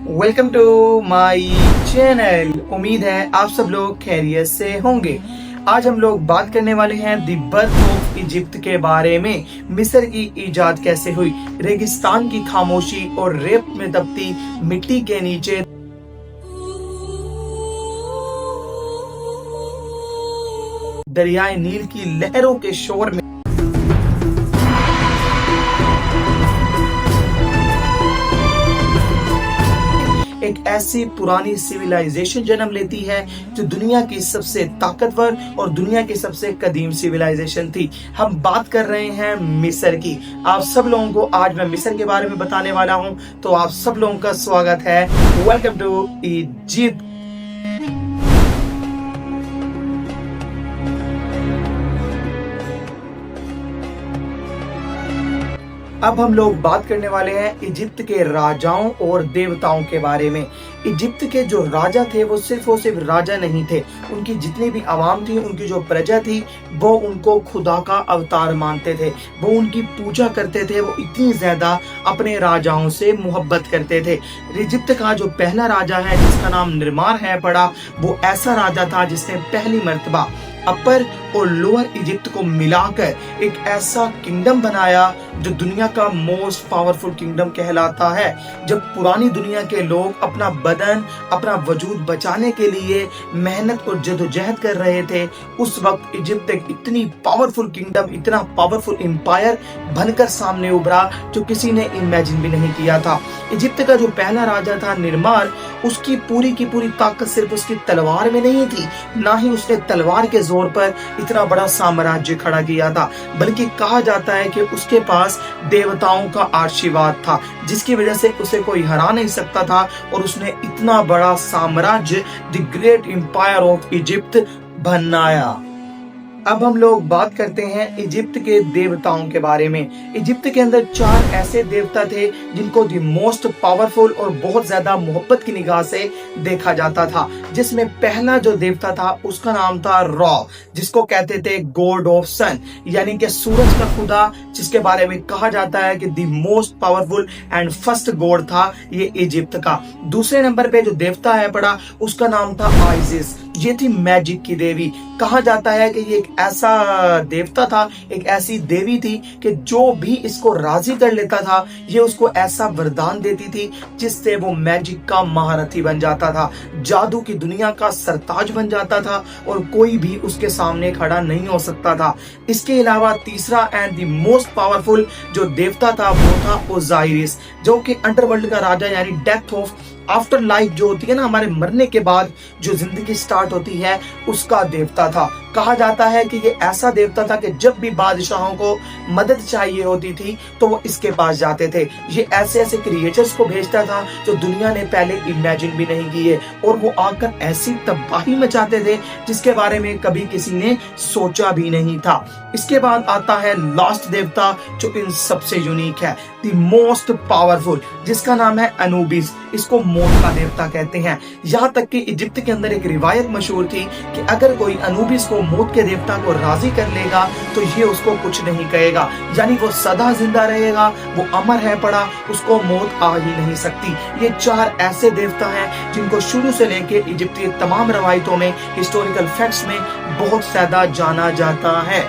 Welcome to my channel. उम्मीद है आप सब लोग खैरियत से होंगे। आज हम लोग बात करने वाले हैं द बर्थ ऑफ इजिप्ट के बारे में। मिस्र की इजाद कैसे हुई, रेगिस्तान की खामोशी और रेत में दबती मिट्टी के नीचे दरियाए नील की लहरों के शोर में एक ऐसी पुरानी सिविलाइजेशन जन्म लेती है जो दुनिया की सबसे ताकतवर और दुनिया की सबसे कदीम सिविलाइजेशन थी। हम बात कर रहे हैं मिस्र की। आप सब लोगों को आज मैं मिस्र के बारे में बताने वाला हूं, तो आप सब लोगों का स्वागत है। Welcome to Egypt. अब हम लोग बात करने वाले हैं इजिप्ट के राजाओं और देवताओं के बारे में। इजिप्ट के जो राजा थे वो सिर्फ राजा नहीं थे, उनकी जितनी भी आवाम थी, उनकी जो प्रजा थी, वो उनको खुदा का अवतार मानते थे, वो उनकी पूजा करते थे, वो इतनी ज्यादा अपने राजाओं से मोहब्बत करते थे। इजिप्ट का जो पहला राजा है जिसका नाम निर्मार है पड़ा, वो ऐसा राजा था जिसने पहली मर्तबा अपर और लोअर इजिप्ट को मिलाकर एक ऐसा किंगडम बनाया जो दुनिया का मोस्ट पावरफुल किंगडम कहलाता है। जब पुरानी दुनिया के लोग अपना बदन, अपना वजूद बचाने के लिए मेहनत और जदोजहद कर रहे थे, उस वक्त इजिप्ट एक इतनी पावरफुल किंगडम, इतना पावरफुल एम्पायर बनकर सामने उभरा जो किसी ने इमेजिन भी नहीं किया था। इजिप्ट का जो पहला राजा था निर्मार, उसकी पूरी की पूरी ताकत सिर्फ उसकी तलवार में नहीं थी, ना ही उसने तलवार के जोर पर इतना बड़ा साम्राज्य खड़ा किया था, बल्कि कहा जाता है कि उसके पास देवताओं का आशीर्वाद था, जिसकी वजह से उसे कोई हरा नहीं सकता था और उसने इतना बड़ा साम्राज्य the great empire of Egypt बनाया। अब हम लोग बात करते हैं इजिप्ट के देवताओं के बारे में। इजिप्ट के अंदर 4 ऐसे देवता थे जिनको द मोस्ट पावरफुल और बहुत ज्यादा मोहब्बत की निगाह से देखा जाता था, जिसमें पहला जो देवता था उसका नाम था रॉ, जिसको कहते थे गॉड ऑफ सन, यानी कि सूरज का खुदा, जिसके बारे में कहा जाता है कि the most powerful and first God था ये इजिप्ट का। दूसरे नंबर पे जो देवता है पड़ा उसका नाम था आइसिस, ये थी मैजिक की देवी। कहा जाता है कि ये एक ऐसा देवता था, एक ऐसी देवी थी कि जो भी इसको राजी कर लेता था, ये उसको ऐसा वरदान देती थी जिससे वो मैजिक का महारथी बन जाता था, जादू की दुनिया का सरताज बन जाता था और कोई भी उसके सामने खड़ा नहीं हो सकता था। इसके अलावा तीसरा एंड द मोस्ट पावरफुल जो देवता था वो था ओजाइरिस, जो कि अंडरवर्ल्ड का राजा, यानी डेथ ऑफ आफ्टर लाइफ जो होती है ना, हमारे मरने के बाद जो जिंदगी स्टार्ट होती है, उसका देवता था। कहा जाता है कि ये ऐसा देवता था कि जब भी बादशाहों को मदद चाहिए होती थी तो वो इसके पास जाते थे। ये ऐसे ऐसे क्रिएचर्स को भेजता था जो दुनिया ने पहले इमेजिन भी नहीं किए, और वो आकर ऐसी तबाही मचाते थे जिसके बारे में कभी किसी ने सोचा भी नहीं था। इसके बाद आता है लास्ट देवता जो इन सबसे यूनिक है, द मोस्ट पावरफुल, जिसका नाम है अनुबिस। इसको मौत का देवता कहते हैं। यहाँ तक कि इजिप्ट के अंदर एक रिवायत मशहूर थी कि अगर कोई अनुबिस को, मौत के देवता को राजी कर लेगा तो ये उसको कुछ नहीं कहेगा, यानी वो सदा जिंदा रहेगा, वो अमर है पड़ा, उसको मौत आ ही नहीं सकती। ये 4 ऐसे देवता हैं जिनको शुरू से लेके इजिप्ट की तमाम रवायतों में, हिस्टोरिकल फैक्ट्स में बहुत ज्यादा जाना जाता है।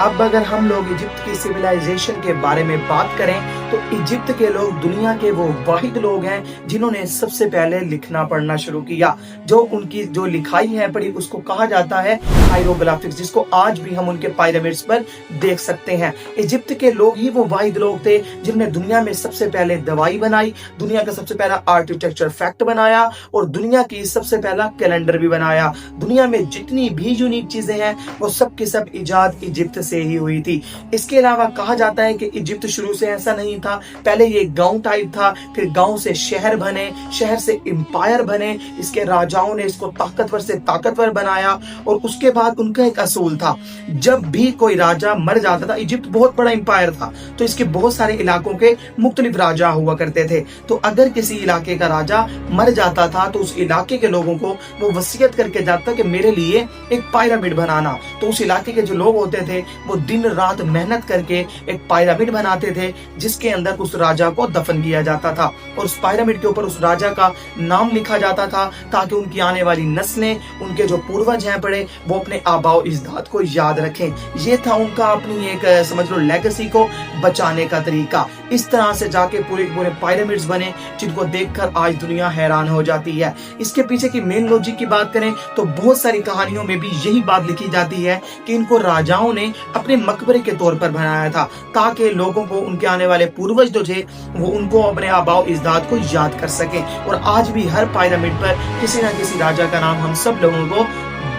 अब अगर हम लोग इजिप्ट की सिविलाइजेशन के बारे में बात करें तो इजिप्ट के लोग दुनिया के वो वाहिद लोग हैं जिन्होंने सबसे पहले लिखना पढ़ना शुरू किया। जो उनकी जो लिखाई है पढ़ी उसको कहा जाता है हायरोग्लिफिक्स, जिसको आज भी हम उनके पिरामिड्स पर देख सकते हैं। इजिप्ट के लोग ही वो वाहिद लोग थे जिन्होंने दुनिया में सबसे पहले दवाई बनाई, दुनिया का सबसे पहला आर्किटेक्चर फैक्ट बनाया और दुनिया की सबसे पहला कैलेंडर भी बनाया। दुनिया में जितनी भी यूनिक चीजें हैं वो सब की सब इजाद इजिप्ट से ही हुई थी। इसके अलावा कहा जाता है कि इजिप्ट शुरू से ऐसा नहीं था, पहले ये गांव टाइप था, फिर गांव से शहर बने, शहर से एम्पायर बने, इसके राजाओं ने इसको ताकतवर से ताकतवर बनाया और उसके बाद उनका एक असूल था, जब भी कोई राजा मर जाता था, इजिप्ट बहुत बड़ा एम्पायर था तो इसके बहुत सारे इलाकों के मुख्तलिफ राजा हुआ करते थे, तो अगर किसी इलाके का राजा मर जाता था तो उस इलाके के लोगों को वो वसीयत करके जाता कि मेरे लिए एक पिरामिड बनाना। तो उस इलाके के जो लोग होते थे वो दिन रात मेहनत करके एक पिरामिड बनाते थे जिसके के अंदर उस राजा को दफन किया जाता था और उस पिरामिड के ऊपर उस राजा का नाम लिखा जाता था, ताकि उनकी आने वाली नस्लें, उनके जो पूर्वज हैं बड़े, वो अपने आबाओ इजदाद को याद रखें। ये था उनका अपनी एक समझ लो लेगेसी को बचाने का तरीका। इस तरह से जाके पूरे पूरे पिरामिड्स बने, जिनको देखकर आज दुनिया हैरान हो जाती है। इसके पीछे की मेन लॉजिक की बात करें तो बहुत सारी कहानियों में भी यही बात लिखी जाती है कि इनको राजाओं ने अपने मकबरे के तौर पर बनाया था, ताकि लोगों को, उनके आने वाले पूर्वज जो थे, वो उनको अपने आबाओ इजदाद को याद कर सकें। और आज भी हर पिरामिड पर किसी न किसी राजा का नाम हम सब लोगों को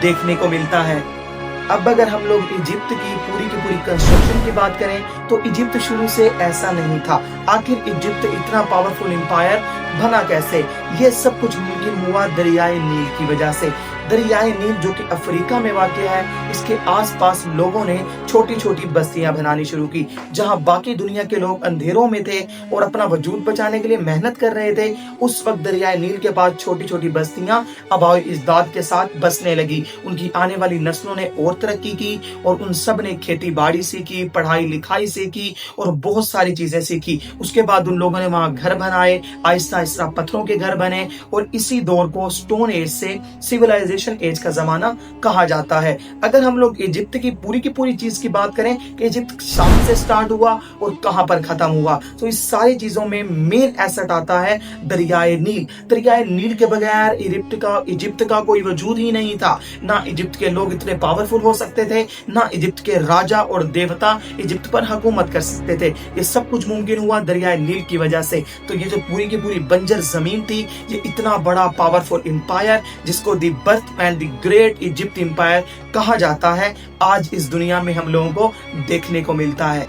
देखने को मिलता है। अब अगर हम लोग इजिप्ट की पूरी कंस्ट्रक्शन की बात करें तो इजिप्ट शुरू से ऐसा नहीं था। आखिर इजिप्ट इतना पावरफुल एम्पायर बना कैसे? ये सब कुछ मुमकिन हुआ दरियाए नील की वजह से। दरियाए नील जो कि अफ्रीका में वाक़ है, इसके आसपास लोगों ने छोटी छोटी बस्तियां बनानी शुरू की, जहां बाकी दुनिया के लोग अंधेरों में थे और अपना वजूद बचाने के लिए मेहनत कर रहे थे। उस वक्त दरियाए नील के पास छोटी छोटी बस्तियां आबाओ इजदाद के साथ बसने लगी। उनकी आने वाली नस्लों ने और तरक्की की और उन सब ने खेती बाड़ी सीखी, पढ़ाई लिखाई सीखी और बहुत सारी चीजें सीखी। उसके बाद उन लोगों ने वहां घर बनाए, आहिस्ता आहिस्ता पत्थरों के घर बने और इसी दौर को स्टोन एज से सिविलाइजेशन एज का जमाना कहा जाता है। अगर हम लोग इजिप्ट की पूरी चीज की बात करें कि इजिप्ट शाम से स्टार्ट हुआ और कहां पर खत्म हुआ, तो इस सारी चीजों में मेन एसेट आता है दरियाए नील। दरियाए नील के बगैर इजिप्ट का कोई वजूद ही नहीं था। ना इजिप्ट के लोग इतने पावरफुल हो सकते थे, ना इजिप्ट के राजा और देवता इजिप्ट पर हुकूमत कर सकते थे। ये सब कुछ मुमकिन हुआ दरियाए नील की वजह से। तो ये जो पूरी की पूरी बंजर जमीन थी, ये इतना बड़ा पावरफुल एम्पायर, जिसको the birth and the great Egypt empire कहा जाता है, आज इस दुनिया में हम लोगों को देखने को मिलता है।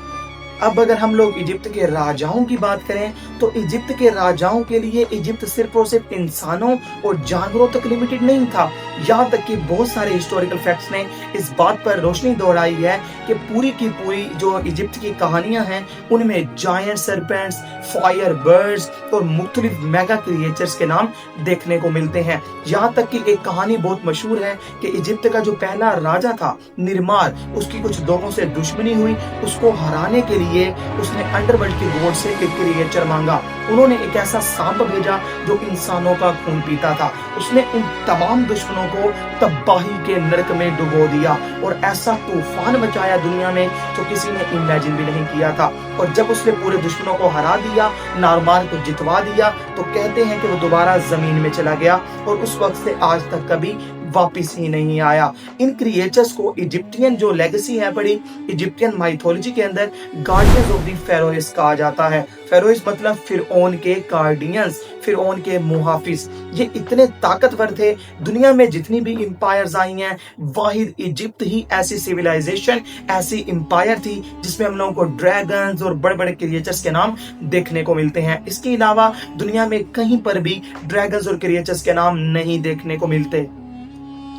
अब अगर हम लोग इजिप्ट के राजाओं की बात करें तो इजिप्ट के राजाओं के लिए इजिप्ट सिर्फ और सिर्फ इंसानों और जानवरों तक लिमिटेड नहीं था। यहाँ तक कि बहुत सारे हिस्टोरिकल फैक्ट्स ने इस बात पर रोशनी दौड़ाई है कि पूरी की पूरी जो इजिप्ट की कहानियां हैं, उनमें जायंट सर्पेंट्स, फायर बर्ड्स और मुख्तलिफ मेगा क्रिएचर्स के नाम देखने को मिलते हैं। यहाँ तक कि एक कहानी बहुत मशहूर है कि इजिप्ट का जो पहला राजा था निर्मार, उसकी कुछ लोगों से दुश्मनी हुई। उसको हराने के लिए उसने अंडरवर्ल्ड की गॉड से एक क्रिएचर मांगा। उन्होंने एक ऐसा सांप भेजा जो इंसानों का खून पीता था। उसने उन तमाम दुश्मनों को तबाही के नरक में डुबो दिया और ऐसा तूफान मचाया दुनिया में जो किसी ने इमेजिन भी नहीं किया था। और जब उसने पूरे दुश्मनों को हरा दिया, नारमार को जितवा दिया, तो कहते हैं कि वो दोबारा जमीन में चला गया और उस वक्त से आज तक कभी वापिस ही नहीं आया। इन क्रिएचर्स को इजिप्टियन जो लेगेसी है बड़ी, इजिप्टियन माइथोलॉजी के अंदर गार्डियंस ऑफ द फेरोइस कहा जाता है। फेरोइस मतलब फिरौन के गार्डियंस, फिरौन के मुहाफिज। ये इतने ताकतवर थे, दुनिया में जितनी भी एम्पायर्स आई हैं, वाहिद इजिप्ट ही ऐसी सिविलाइजेशन, ऐसी एम्पायर थी जिसमें हम लोगों को ड्रैगन्स और बड़े बड़े क्रिएचर्स के नाम देखने को मिलते हैं। इसके अलावा दुनिया में कहीं पर भी ड्रैगन्स और क्रिएचर्स के नाम नहीं देखने को मिलते।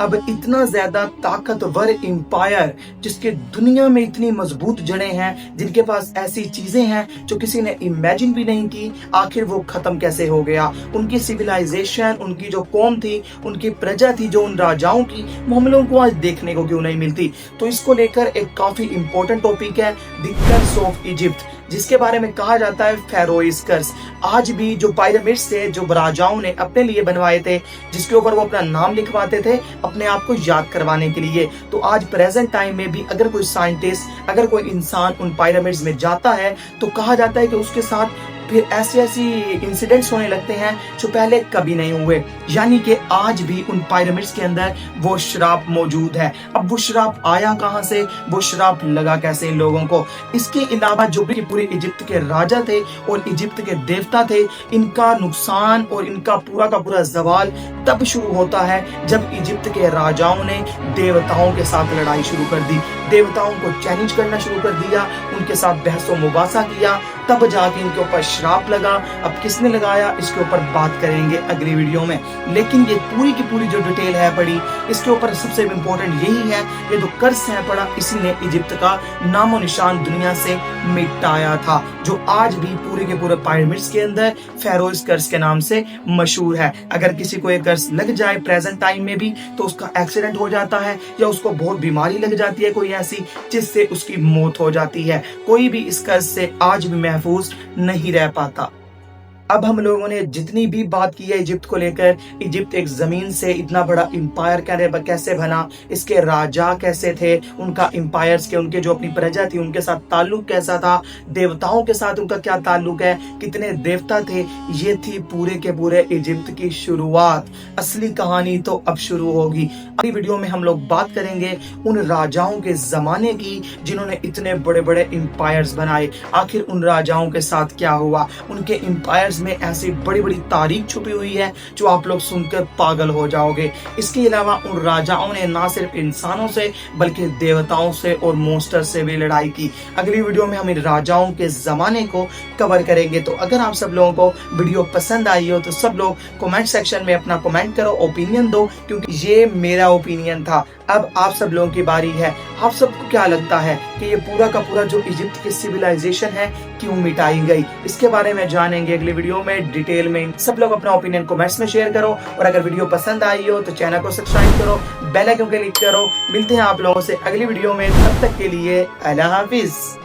अब इतना ज्यादा ताकतवर एम्पायर, जिसके दुनिया में इतनी मजबूत जड़ें हैं, जिनके पास ऐसी चीजें हैं जो किसी ने इमेजिन भी नहीं की, आखिर वो खत्म कैसे हो गया? उनकी सिविलाइजेशन, उनकी जो कौम थी, उनकी प्रजा थी, जो उन राजाओं की, वो हम लोगों को आज देखने को क्यों नहीं मिलती? तो इसको लेकर एक काफी इंपॉर्टेंट टॉपिक है द कर्स ऑफ इजिप्ट, जिसके बारे में कहा जाता है फेरोइस कर्स। आज भी जो पिरामिड्स थे, जो राजाओं ने अपने लिए बनवाए थे, जिसके ऊपर वो अपना नाम लिखवाते थे अपने आप को याद करवाने के लिए, तो आज प्रेजेंट टाइम में भी अगर कोई साइंटिस्ट, अगर कोई इंसान उन पिरामिड्स में जाता है, तो कहा जाता है कि उसके साथ फिर ऐसी इंसिडेंट्स होने लगते हैं जो पहले कभी नहीं हुए। यानी कि आज भी उन पिरामिड्स के अंदर वो श्राप मौजूद है। अब वो श्राप आया कहां से, वो श्राप लगा कैसे इन लोगों को? इसके अलावा जो भी पूरे इजिप्ट के राजा थे और इजिप्ट के देवता थे, इनका नुकसान और इनका पूरा का पूरा जवाल तब शुरू होता है जब इजिप्ट के राजाओं ने देवताओं के साथ लड़ाई शुरू कर दी, देवताओं को चैलेंज करना शुरू कर दिया, उनके साथ बहसो मुबासा किया, तब जाके इनके ऊपर श्राप लगा। अब किसने लगाया, इसके ऊपर बात करेंगे अगली वीडियो में। लेकिन ये पूरी की पूरी जो डिटेल है पड़ी, इसके ऊपर सबसे इम्पोर्टेंट यही है, ये जो कर्स है पड़ा, इसी ने इजिप्ट का नामो निशान दुनिया से मिटाया था, जो आज भी पूरे के पूरे पिरामिड्स के अंदर फेरोइस कर्स के नाम से मशहूर है। अगर किसी को एक कर्स लग जाए प्रेजेंट टाइम में भी, तो उसका एक्सीडेंट हो जाता है या उसको बहुत बीमारी लग जाती है कोई ऐसी, जिससे उसकी मौत हो जाती है। कोई भी इस कर्स से आज भी महफूज नहीं रह पाता। अब हम लोगों ने जितनी भी बात की है इजिप्ट को लेकर, इजिप्ट एक जमीन से इतना बड़ा एम्पायर कैसे बना, इसके राजा कैसे थे, उनका एम्पायर्स के उनके जो अपनी प्रजा थी उनके साथ ताल्लुक कैसा था, देवताओं के साथ उनका क्या ताल्लुक है, कितने देवता थे, ये थी पूरे के पूरे इजिप्ट की शुरुआत। असली कहानी तो अब शुरू होगी। अगली वीडियो में हम लोग बात करेंगे उन राजाओं के जमाने की जिन्होंने इतने बड़े बड़े एम्पायर्स बनाए। आखिर उन राजाओं के साथ क्या हुआ, उनके एम्पायर्स में ऐसी बड़ी बड़ी तारीख छुपी हुई है जो आप लोग सुनकर पागल हो जाओगे। इसके अलावा उन राजाओं ने ना सिर्फ इंसानों से बल्कि देवताओं से और मॉन्स्टर से भी लड़ाई की। अगली वीडियो में हम इन राजाओं के जमाने को कवर करेंगे। तो अगर आप सब लोगों को वीडियो पसंद आई हो तो सब लोग कमेंट सेक्शन में अपना कमेंट करो, ओपिनियन दो, क्योंकि ये मेरा ओपिनियन था। अब आप सब लोगों की बारी है। आप सबको क्या लगता है कि ये पूरा का पूरा जो इजिप्ट की सिविलाइजेशन है क्यों मिटाई गई, इसके बारे में जानेंगे अगली वीडियो में डिटेल में। सब लोग अपना ओपिनियन कमेंट्स में शेयर करो, और अगर वीडियो पसंद आई हो तो चैनल को सब्सक्राइब करो, बेल आइकन क्लिक करो। मिलते हैं आप लोगों से अगली वीडियो में, तब तक के लिए अल्लाह हाफिज।